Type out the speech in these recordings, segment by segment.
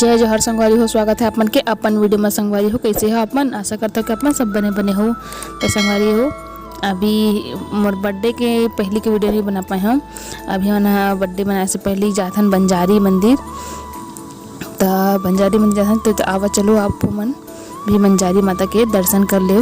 जय जोहर संगवारी हो। स्वागत है अपन के अपन वीडियो में। संगवारी हो कैसे हो अपन? आशा करता हो कि अपन सब बने बने हो। तो संगवारी हो अभी मोर बर्थडे के पहले के वीडियो नहीं बना पाए हम। अभी हम बर्थडे बनाए से पहले जाथन बंजारी मंदिर। तो बंजारी मंदिर जाथन तो आवा चलो आप मन भी बंजारी माता के दर्शन कर ले।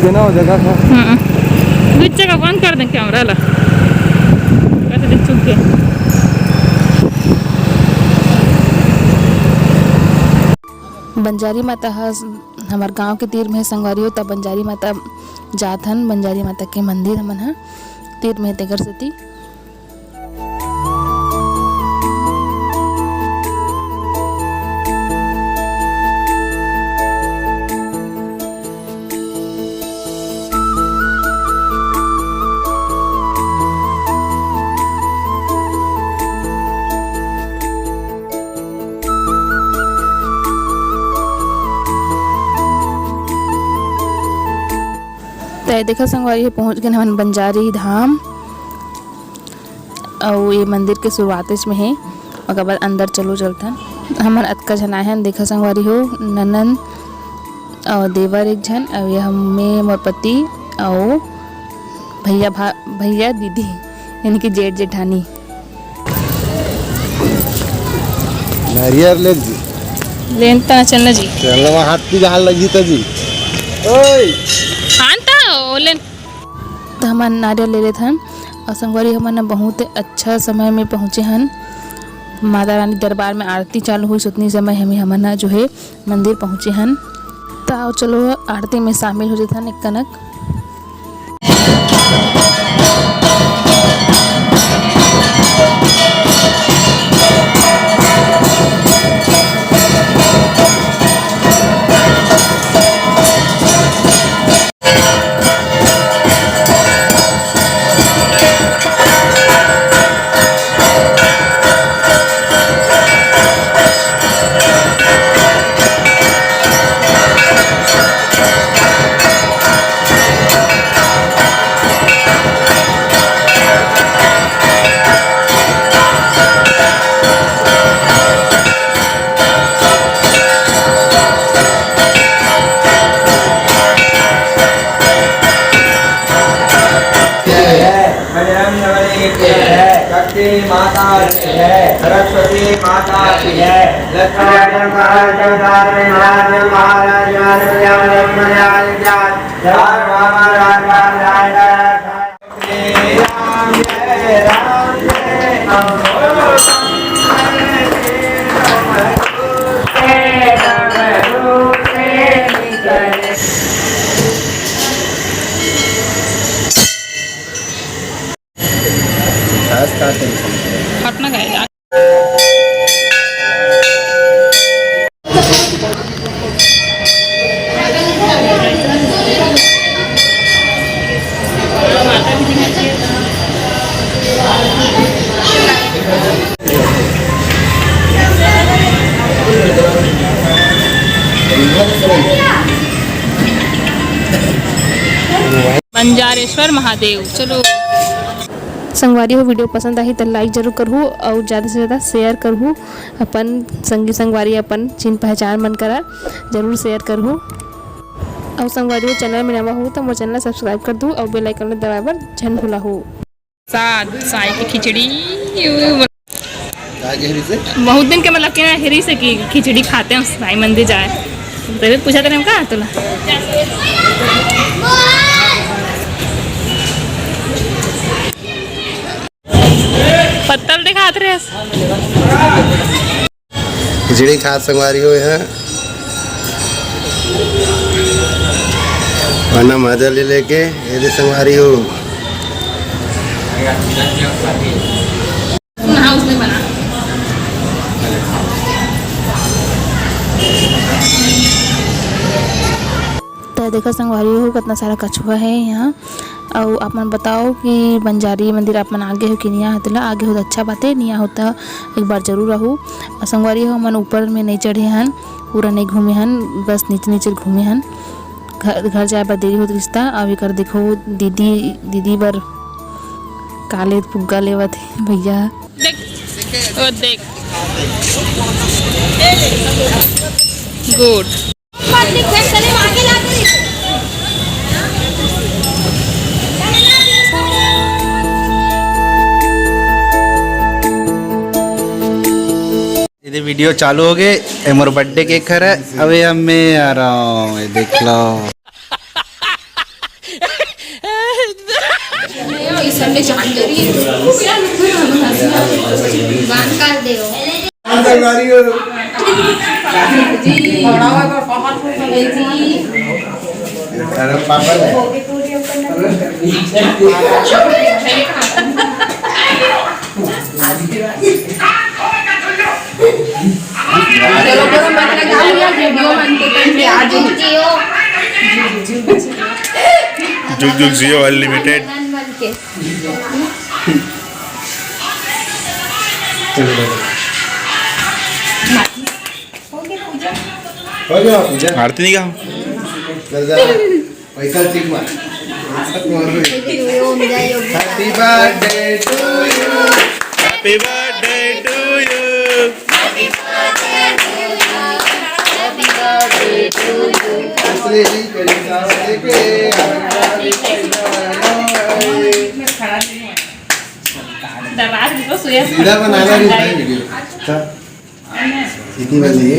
देना हो जगह का बीच जगह बंद कर दें कैमरा ला कैसे देख चुक के। बंजारी माता हमार गांव के तीर में संगवारी हो। तब बंजारी माता जाथन बंजारी माता के मंदिर हमन है तीर में तेकर सती। तो देखा संगवारी है पहुँच गए हम बंजारी धाम। और ये मंदिर के शुरुआत में है और बाद अंदर चलो चलथन। हमन अतका झन आए हैं। देखा संगवारी हो ननन और देवर एक झन और ये हमें मोर पति और भैया दीदी यानी कि जेठ जेठानी। नारियल ले जी लेन ता चलना जी चलवा हाथ की गाल लगी तो जी ओए लेन तो हम नारियल ले लेते हैं। और संगवारी हमन बहुत अच्छा समय में पहुँचे हैं। माता रानी दरबार में आरती चालू हुई उतनी समय हमन जो है मंदिर पहुँचे हैं। तो आओ चलो आरती में शामिल हो जाते हैं एक कनक। माता की जय, सरस्वती माता की जय, लक्ष्मी महाराज हटना गए बंजारेश्वर महादेव। चलो संगवारी हो वीडियो पसंद आई तो लाइक जरूर करूँ और ज़्यादा से ज़्यादा शेयर करूँ। अपन संगवारी अपन चिन्ह पहचान मन करा जरूर शेयर करूँ। और संगवारी हो चैनल में नवा हो तो मोर चैनल सब्सक्राइब कर दूँ और बेल आइकन में दबाए बर झन भूला हो। साई की खिचड़ी बहुत दिन के मतलब कि हेरी से की खिचड़ी खाते हैं साई मंदिर जाए तभी पूछा था का तुला पत्तल दिखात रहे खिचड़ी खा संगवारी हो यहाँ वरना मजा ले लेके ये संगवारी हो उसमें बना तो देखा संगवारी हो कितना सारा कछुआ है यहाँ। और आप मन बताओ कि बंजारी मंदिर आप मन आगे हो कि नहीं होता आगे हो तो अच्छा बात है नहीं होता एक बार जरूर रहूँ। और संगवारी हो मन ऊपर में नहीं चढ़े हैं पूरा नहीं घूमे हैं बस नीचे नीचे घूमे हैं। घर जाए बर देरी होत रिश्ता। अब एकर देखो दीदी बर काले फुग्गा लेवत है भैया। देख ओ देख गुड ये वीडियो चालू हो गए। ये मोर बर्थडे केक खा रहा है। अबे अब मैं आ रहा हूँ, ये देख लो। जुग जुग जियो अनलिमिटेड। हो गया पूजा। आरती नहीं गाओ। पैसा ठीक हुआ। Happy birthday to you. Happy birthday to you. सीधा बनाना नहीं है वीडियो। इतनी बजे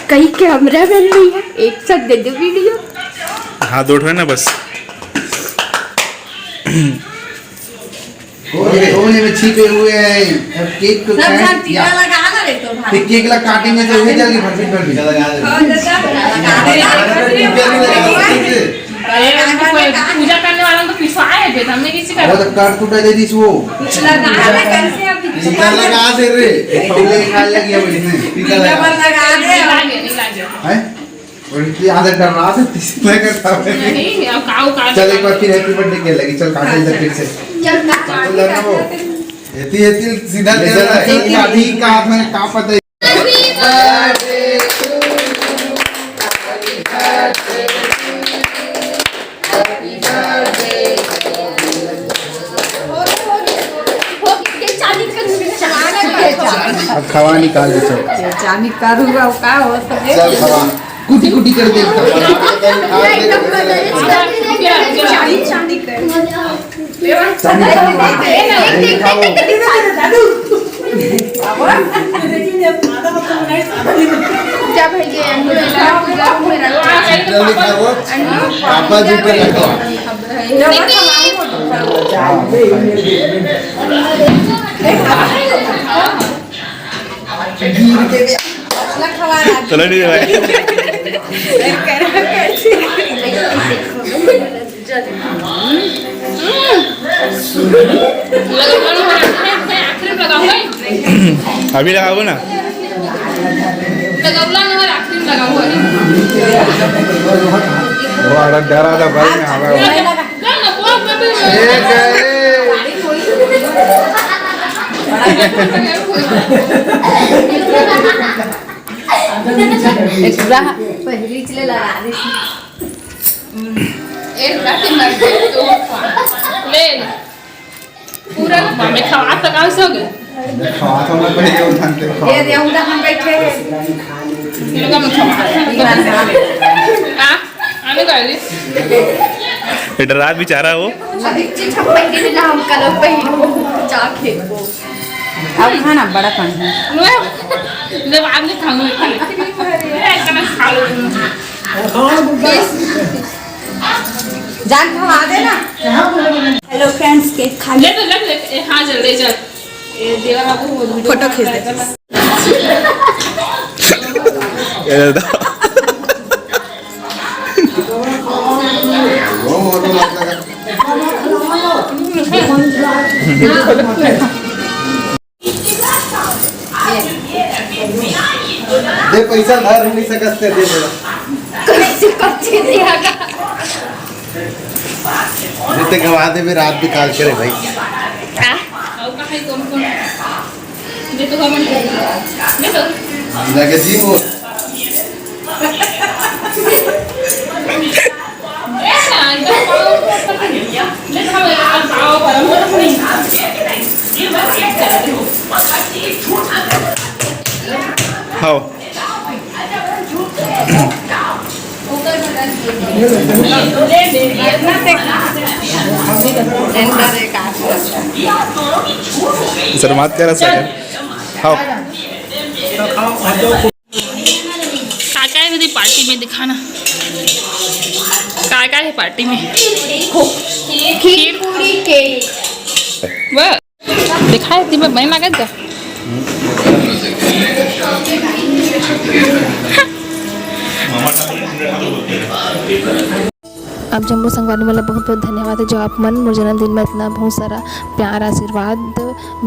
कहीं कैमरा मैन नहीं है, एक साथ दे दो वीडियो। हाथ उठो ना बस। कोने में छिपे हुए हैं। अब केक को फिर केक ला काटेंगे तो उन्हें जल्दी भर भर भी लगा पूजा करने वाला तो पिसाए बे हमने किसी का वो तो काट टूटा दे दिस वो टीका लगा दे रे पहले खा लगी अब इसने टीका लगा लागे हैं और इतनी आदत कर रहा था इसमें करता है नहीं अब काऊ काट चल एक बार फिर हैप्पी बर्थडे के लगी चल काट इधर फिर से चल ना वो एती सीधा दे रहा है अभी का हाथ में का पता अब खवा निकाल दे चल चांदी करूंगा का हो सब चल खवा कुटी कुटी कर दे चांदी कर क्या भैया जल्दी खाओ पापा जी पे रखो चलो नहीं भाई। अभी लगाओ ना। बड़ा डरा था भाई मैं हवा पहली चले लगा दे पूरा में खवा सका सके खवा तो मैं पहले उठाते ये दे उधर हम बैठे हैं लोग में खवा हां आने का ली बेटा रात बेचारा वो अधिक छप्पन के दिन हम कल पहन जाके अब खाना बड़ा खाना है जब आपने खाऊंगा इतना खा लो जान खवा देना। हेलो फ्रेंड्स, केक खा ले तो ले हाँ जल्दी चल ये देवा बाबू फोटो खींच दे। ये दादा वो तो लगा दे पैसा धर नहीं सकते दे मेरा कैसे कच्चे दियागा जितने गवा दे में रात भी काल करे भाई और का है कौन लगे जी वो हाँ सर मत करा सर हाँ काका है मेरी पार्टी में दिखाना काका है पार्टी में खीर पूरी केक वाह दिखाए ती मैं लागत का आप जम्मू संगवारी वाला बहुत बहुत धन्यवाद है जो आप मन मोर जन्मदिन में इतना बहुत सारा प्यार आशीर्वाद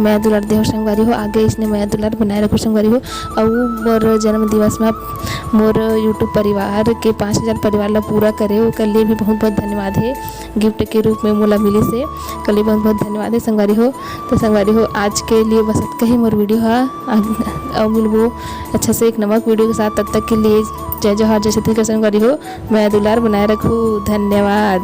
मैं दुलार देहो संगवारी हो आगे इसने मैं दुलार बनाए रखो संगवारी हो और मोर जन्म दिवस में आप मोर यूट्यूब परिवार के 5000 परिवार ला पूरा करे वो कल लिए भी बहुत बहुत धन्यवाद है गिफ्ट के रूप में मोला मिले से कल लिए बहुत बहुत धन्यवाद है संगवारी हो। तो संगवारी हो आज के लिए बस इतना ही मोर वीडियो है और मिलबो अच्छा से एक नमक वीडियो के साथ तब तक के लिए जय जवाहर जय छत्तीसगढ़ संगवारी हो मैं दुलार बनाए रखूँ धन्यवाद।